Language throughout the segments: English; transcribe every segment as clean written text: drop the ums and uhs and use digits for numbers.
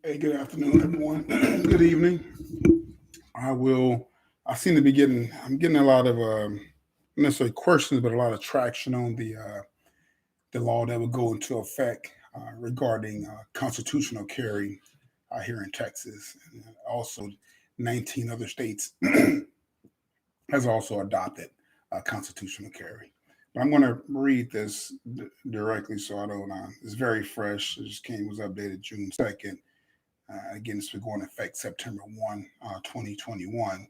Hey, good afternoon, everyone. Good evening. I will. I seem to be getting. I'm getting a lot of not necessarily questions, but a lot of traction on the law that will go into effect regarding constitutional carry here in Texas, and also 19 other states has also adopted constitutional carry. But I'm going to read this directly, so I don't. It's very fresh. It just came was updated June 2nd. Again, this will go into effect September 1, 2021,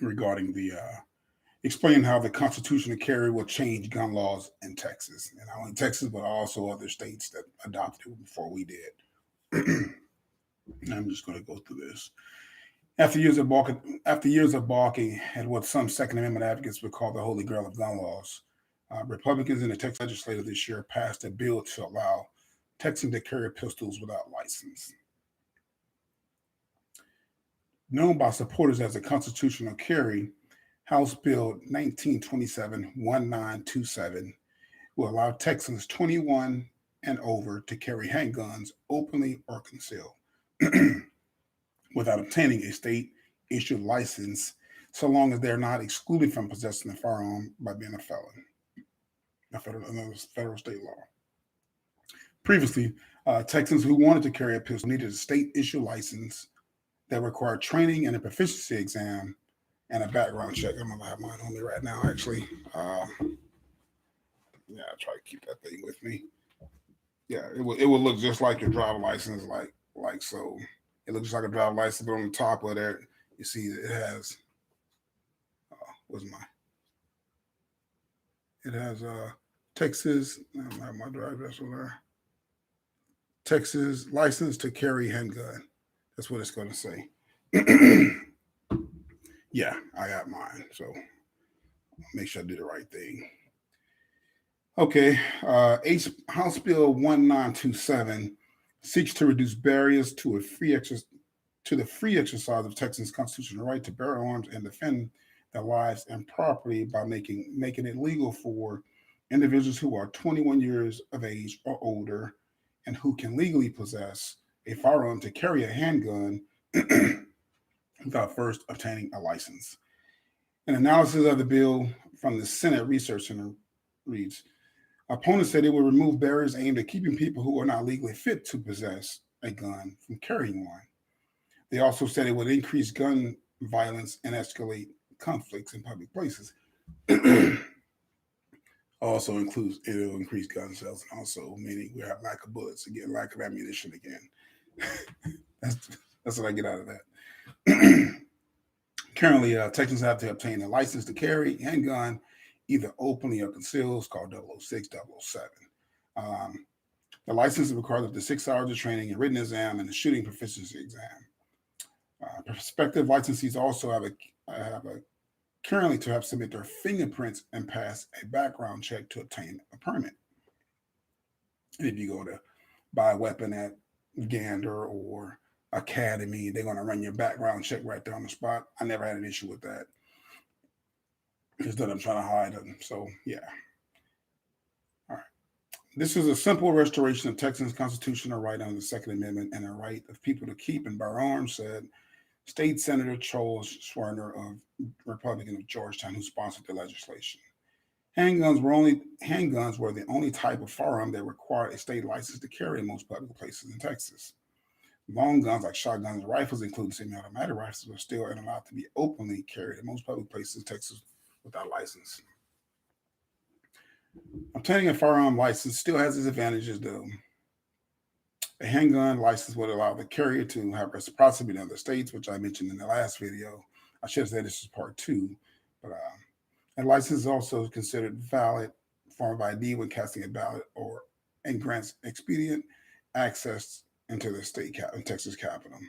regarding the explain how the constitutional carry will change gun laws in Texas, and not only Texas but also other states that adopted it before we did. I'm just going to go through this. After years of balking at what some Second Amendment advocates would call the holy grail of gun laws, Republicans in the Texas legislature this year passed a bill to allow Texans to carry pistols without license. Known by supporters as a constitutional carry, House Bill 1927-1927 will allow Texans 21 and over to carry handguns openly or concealed without obtaining a state issued license, so long as they're not excluded from possessing a firearm by being a felon, another federal state law. Previously, Texans who wanted to carry a pistol needed a state issued license that required training and a proficiency exam and a background check. I'm gonna have mine on me right now, actually. Yeah, I try to keep that thing with me. Yeah, it will look just like your driver license, like so. It looks like a driver license, but on the top of there, you see that it has. What's my? It has Texas. I don't have my driver. That's what there. Texas license to carry handgun. That's what it's going to say. Yeah, I got mine. So make sure I do the right thing. Okay, House Bill 1927 seeks to reduce barriers to the free exercise of Texans' constitutional right to bear arms and defend their lives and property by making it legal for individuals who are 21 years of age or older and who can legally possess a firearm to carry a handgun without first obtaining a license. An analysis of the bill from the Senate Research Center reads, opponents said it would remove barriers aimed at keeping people who are not legally fit to possess a gun from carrying one. They also said it would increase gun violence and escalate conflicts in public places. Also includes it'll increase gun sales and also meaning we have lack of bullets again, lack of ammunition again. that's that's what I get out of that. Currently, Texans have to obtain a license to carry handgun either openly or concealed. It's called 006, 007. The license is required up to 6 hours of training, a written exam, and a shooting proficiency exam. Prospective licensees also have a currently to have submit their fingerprints and pass a background check to obtain a permit. If you go to buy a weapon at Gander or Academy, they're going to run your background check right there on the spot. I never had an issue with that. Just that I'm trying to hide them. So, yeah. All right. This is a simple restoration of Texas constitutional right under the Second Amendment and a right of people to keep and bear arms, said State Senator Charles Schwerner of Republican of Georgetown, who sponsored the legislation. Handguns were the only type of firearm that required a state license to carry in most public places in Texas. Long guns like shotguns and rifles, including semi-automatic rifles, are still allowed to be openly carried in most public places in Texas without license. Obtaining a firearm license still has its advantages, though. A handgun license would allow the carrier to have reciprocity in other states, which I mentioned in the last video. I should have said this is part two, but a license is also considered valid form of ID when casting a ballot and grants expedient access into the Texas Capitol.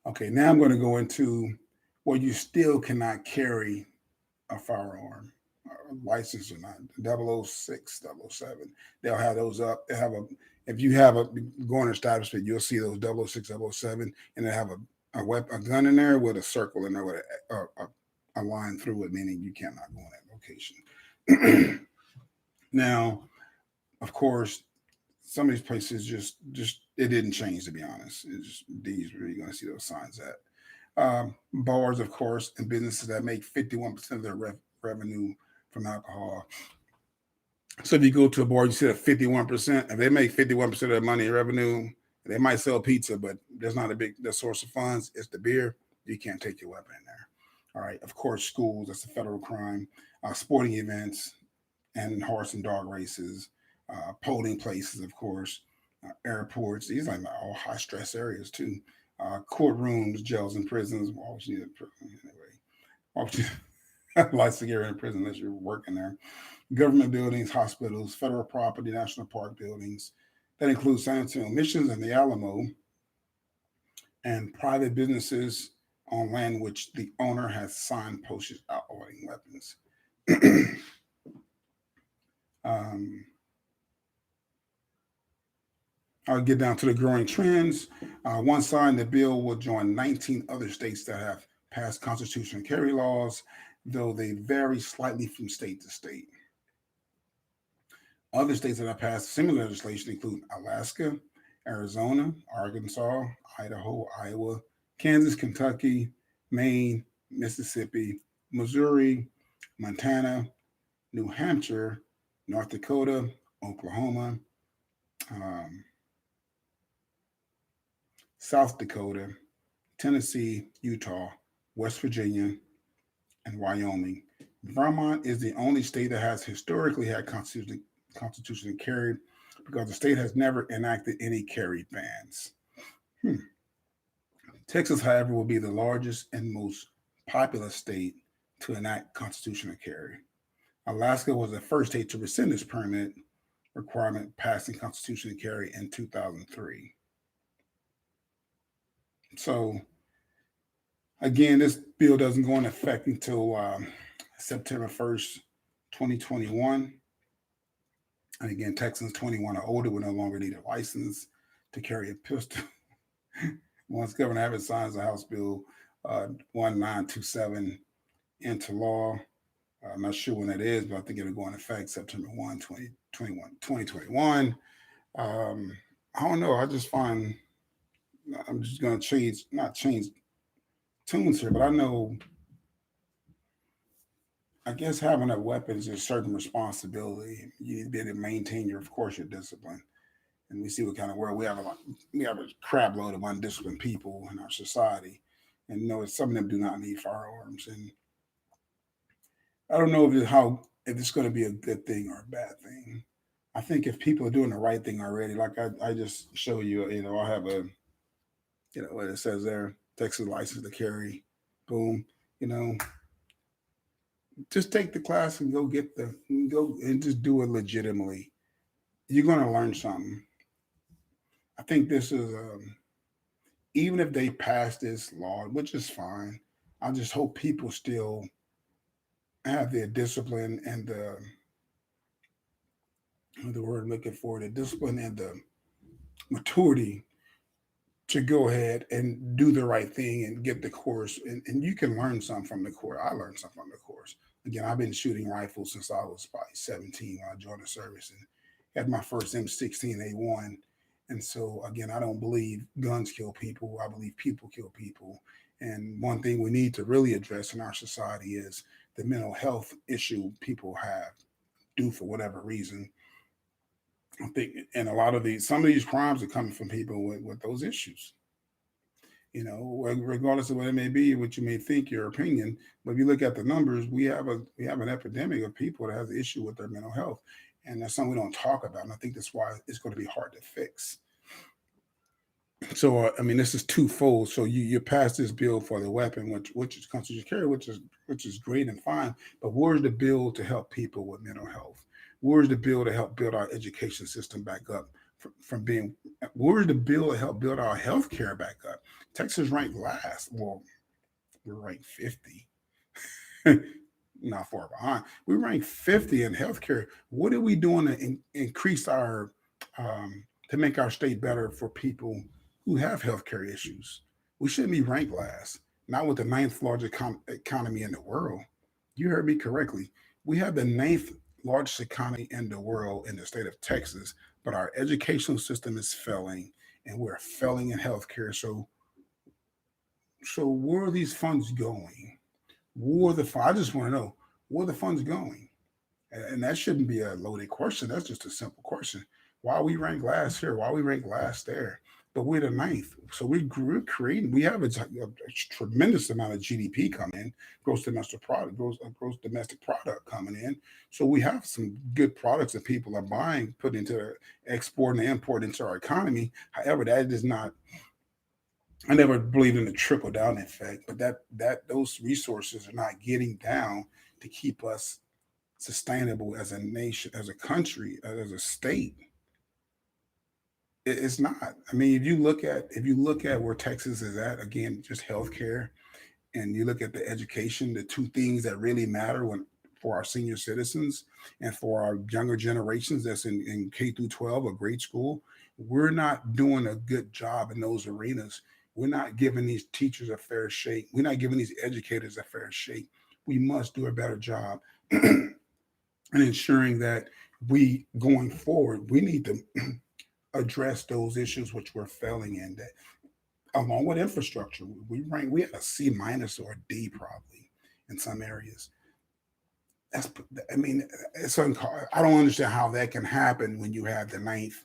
Okay, now I'm going to go into where you still cannot carry a firearm, license or not. 006, 007. They'll have those up. They have if you have going to establishment, you'll see those 006, 007, and they have a gun in there with a circle in there with a line through it, meaning you cannot go in that location. Now, of course, some of these places just it didn't change, to be honest. It's just, these where you're going to see those signs at. Bars, of course, and businesses that make 51% of their revenue from alcohol. So if you go to a bar, you see that 51%. If they make 51% of their money in revenue, they might sell pizza, but there's not a big the source of funds. It's the beer. You can't take your weapon in there. All right. Of course, schools. That's a federal crime. Sporting events and horse and dog races, polling places, of course, airports. These are all high stress areas too. Courtrooms, jails, and prisons. Well, obviously, anyway, obviously, life security in prison unless you're working there. Government buildings, hospitals, federal property, national park buildings. That includes San Antonio Missions and the Alamo, and private businesses on land which the owner has signed postage outlawing weapons. um, I'll get down to the growing trends. One side, the bill will join 19 other states that have passed constitutional carry laws, though they vary slightly from state to state. Other states that have passed similar legislation include Alaska, Arizona, Arkansas, Idaho, Iowa, Kansas, Kentucky, Maine, Mississippi, Missouri, Montana, New Hampshire, North Dakota, Oklahoma, um, South Dakota, Tennessee, Utah, West Virginia, and Wyoming. Vermont is the only state that has historically had constitutional carry because the state has never enacted any carry bans. Hmm. Texas, however, will be the largest and most populous state to enact constitutional carry. Alaska was the first state to rescind this permit requirement, passing constitutional carry in 2003. So, again, this bill doesn't go into effect until September 1st, 2021. And again, Texans 21 or older will no longer need a license to carry a pistol. Once Governor Abbott signs the House Bill 1927 into law, I'm not sure when that is, but I think it'll go into effect September 1, 2021. Um, I don't know. I just find I'm just going to not change tunes here, but I know, I guess having a weapon is a certain responsibility. You need to be able to maintain of course, your discipline. And we see what kind of world we have a crab load of undisciplined people in our society, and some of them do not need firearms. And I don't know if it's going to be a good thing or a bad thing. I think if people are doing the right thing already, like I just show you, I have what it says there, Texas license to carry, boom, you know, just take the class and go and just do it legitimately. You're going to learn something. I think this is even if they pass this law, which is fine. I just hope people still have their discipline and the word I'm looking for, the discipline and the maturity to go ahead and do the right thing and get the course. And you can learn something from the course. I learned something from the course. Again, I've been shooting rifles since I was probably 17 when I joined the service and had my first M16A1. And so, again, I don't believe guns kill people. I believe people kill people. And one thing we need to really address in our society is the mental health issue people have due for whatever reason. I think, and some of these crimes are coming from people with those issues. Regardless of what it may be, what you may think, your opinion. But if you look at the numbers, we have an epidemic of people that has an issue with their mental health, and that's something we don't talk about. And I think that's why it's going to be hard to fix. So I mean, this is twofold. So you pass this bill for the weapon, which is constitutional carry, which is great and fine. But where's the bill to help people with mental health? Where's the bill to help build our education system back up from being? Where's the bill to help build our health care back up? Texas ranked last. Well, we're ranked 50. Not far behind. We ranked 50 in healthcare. What are we doing to increase to make our state better for people who have healthcare issues? We shouldn't be ranked last. Not with the ninth largest economy in the world. You heard me correctly. We have the ninth largest economy in the world in the state of Texas, but our educational system is failing, and we're failing in healthcare. So where are these funds going? Where are the I just want to know where the funds going, and that shouldn't be a loaded question. That's just a simple question. Why we rank last here? Why we rank last there? But we're the ninth. So we're creating. We have a tremendous amount of GDP coming in, gross domestic product coming in. So we have some good products that people are buying, put into export and import into our economy. However, that is not. I never believed in the trickle down effect, but that those resources are not getting down to keep us sustainable as a nation, as a country, as a state. It's not. I mean, if you look at where Texas is at, again, just healthcare, and you look at the education, the two things that really matter when for our senior citizens and for our younger generations that's in K through 12 or grade school, we're not doing a good job in those arenas. We're not giving these teachers a fair shake. We're not giving these educators a fair shake. We must do a better job in ensuring that we going forward, we need to address those issues which we're failing in. That along with infrastructure, we had a C minus or a D probably in some areas. That's I mean, I don't understand how that can happen when you have the ninth,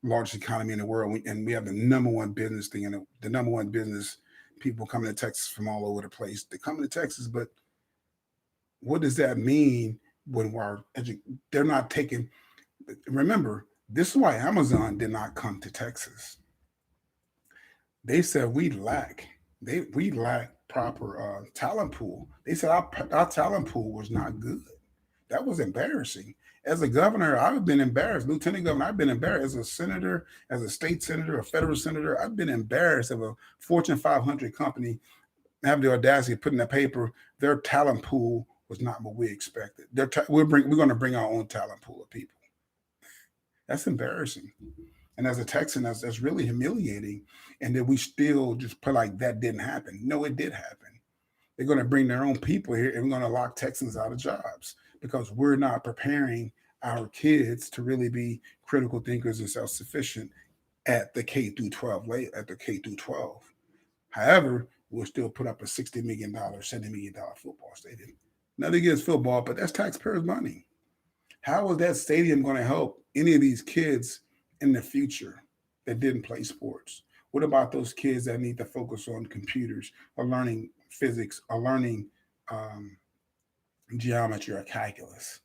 largest economy in the world, and we have the number one business thing, and the number one business people coming to Texas from all over the place. They come to Texas, but what does that mean when they're not taking? Remember, this is why Amazon did not come to Texas. They said we lack proper talent pool. They said our talent pool was not good. That was embarrassing. As a governor, I've been embarrassed. Lieutenant governor, I've been embarrassed. As a senator, as a state senator, a federal senator, I've been embarrassed of a Fortune 500 company having the audacity of putting in a paper their talent pool was not what we expected. We're going to bring our own talent pool of people. That's embarrassing. And as a Texan, that's really humiliating. And then we still just put like that didn't happen. No, it did happen. They're going to bring their own people here, and we're going to lock Texans out of jobs because we're not preparing our kids to really be critical thinkers and self-sufficient at the K through 12 at the K through 12. However, we'll still put up a $60 million, $70 million football stadium. Nothing against football, but that's taxpayers' money. How is that stadium going to help any of these kids in the future that didn't play sports? What about those kids that need to focus on computers or learning physics or learning um, geometry or calculus?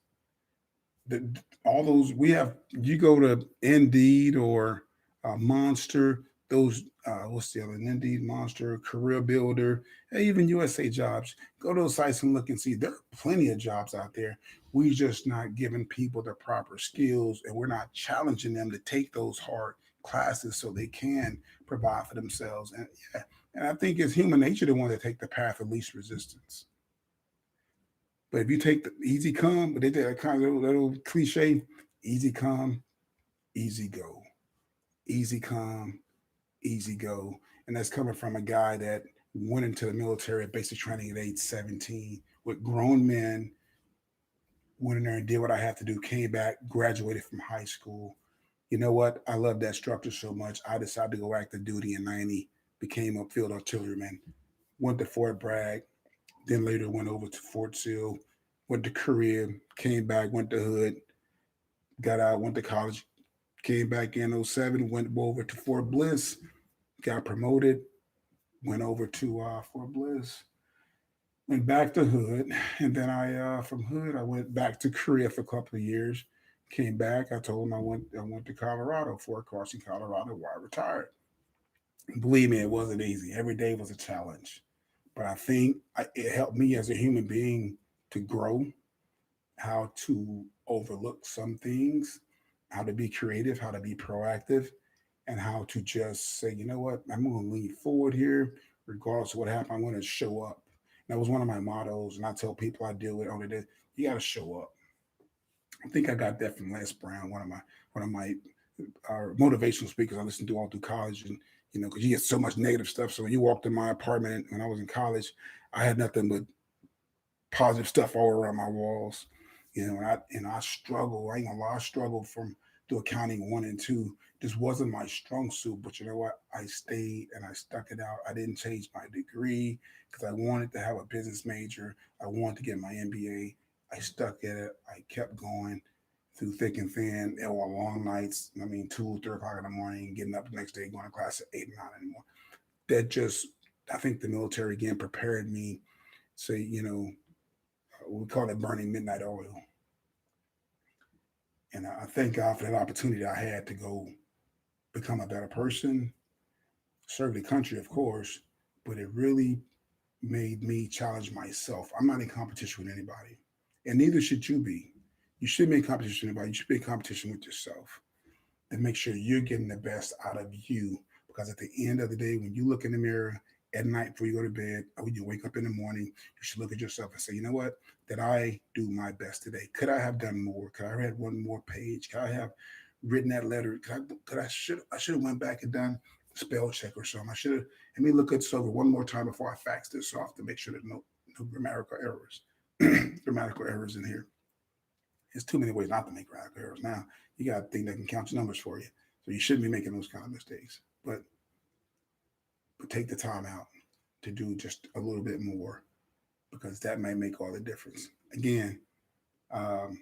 The, all those we have. You go to Indeed or Monster. Those what's the other? Indeed, Monster, Career Builder, and even USA Jobs. Go to those sites and look and see. There are plenty of jobs out there. We just not giving people the proper skills, and we're not challenging them to take those hard classes so they can provide for themselves. And yeah, and I think it's human nature to want to take the path of least resistance. But if you take the easy come, but they did a kind of little cliche, easy come, easy go, easy come, easy go. And that's coming from a guy that went into the military at basic training at age 17 with grown men, went in there and did what I had to do, came back, graduated from high school. You know what? I love that structure so much. I decided to go active duty in 90, became a field artilleryman, went to Fort Bragg, then later went over to Fort Sill, went to Korea, came back, went to Hood, got out, went to college, came back in '07, went over to Fort Bliss, got promoted, went over to Fort Bliss, went back to Hood, and then I from Hood I went back to Korea for a couple of years. Came back. I told him I went to Colorado, Fort Carson, Colorado, where I retired. Believe me, it wasn't easy. Every day was a challenge, but I think it helped me as a human being to grow, how to overlook some things, how to be creative, how to be proactive, and how to just say, you know what, I'm going to lean forward here, regardless of what happened. I'm going to show up. That was one of my mottos, and I tell people I deal with on it. You got to show up. I think I got that from Les Brown, one of my motivational speakers I listened to all through college, and because you get so much negative stuff. So when you walked in my apartment when I was in college, I had nothing but positive stuff all around my walls. And I struggle. I ain't gonna lie, I struggle from do accounting one and two. This wasn't my strong suit, but you know what? I stayed and I stuck it out. I didn't change my degree because I wanted to have a business major. I wanted to get my MBA. I stuck at it. I kept going through thick and thin. There were long nights. I mean, 2, 3 o'clock in the morning, getting up the next day, going to class at 8 or 9 anymore. That just, I think the military again prepared me. Say, we call it burning midnight oil. And I thank God for that opportunity I had to go become a better person, serve the country, of course, but it really made me challenge myself. I'm not in competition with anybody, and neither should you be. You should be in competition with anybody. You should be in competition with yourself and make sure you're getting the best out of you. Because at the end of the day, when you look in the mirror at night before you go to bed, or when you wake up in the morning, you should look at yourself and say, you know what? Did I do my best today? Could I have done more? Could I have read one more page? Could I have written that letter? I should have went back and done a spell check or something. I should have. Let me look at this over one more time before I fax this off to make sure there's no grammatical errors. Grammatical errors in here. There's too many ways not to make grammatical errors now. You got a thing that can count your numbers for you. So you shouldn't be making those kind of mistakes. But take the time out to do just a little bit more because that may make all the difference. Again, um,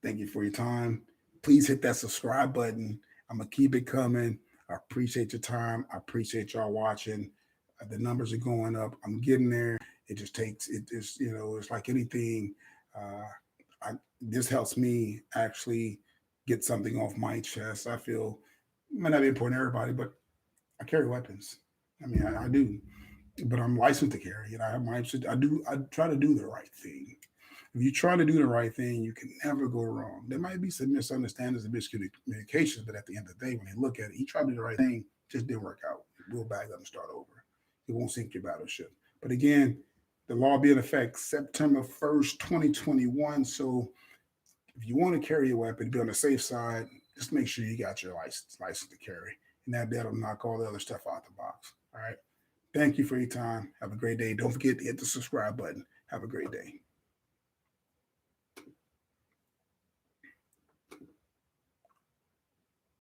thank you for your time. Please hit that subscribe button. I'm gonna keep it coming. I appreciate your time. I appreciate y'all watching. The numbers are going up. I'm getting there. It just takes it. Just it's like anything. Uh, this helps me actually get something off my chest. I feel it might not be important to everybody, but I carry weapons. I mean, I do, but I'm licensed to carry. I have my. I do. I try to do the right thing. If you try to do the right thing, you can never go wrong. There might be some misunderstandings and miscommunications, but at the end of the day, when they look at it, you try to do the right thing, just didn't work out. We'll back up and start over. It won't sink your battleship. But again, the law be in effect September 1st, 2021. So if you want to carry a weapon, be on the safe side, just make sure you got your license to carry. And that'll knock all the other stuff out the box. All right. Thank you for your time. Have a great day. Don't forget to hit the subscribe button. Have a great day.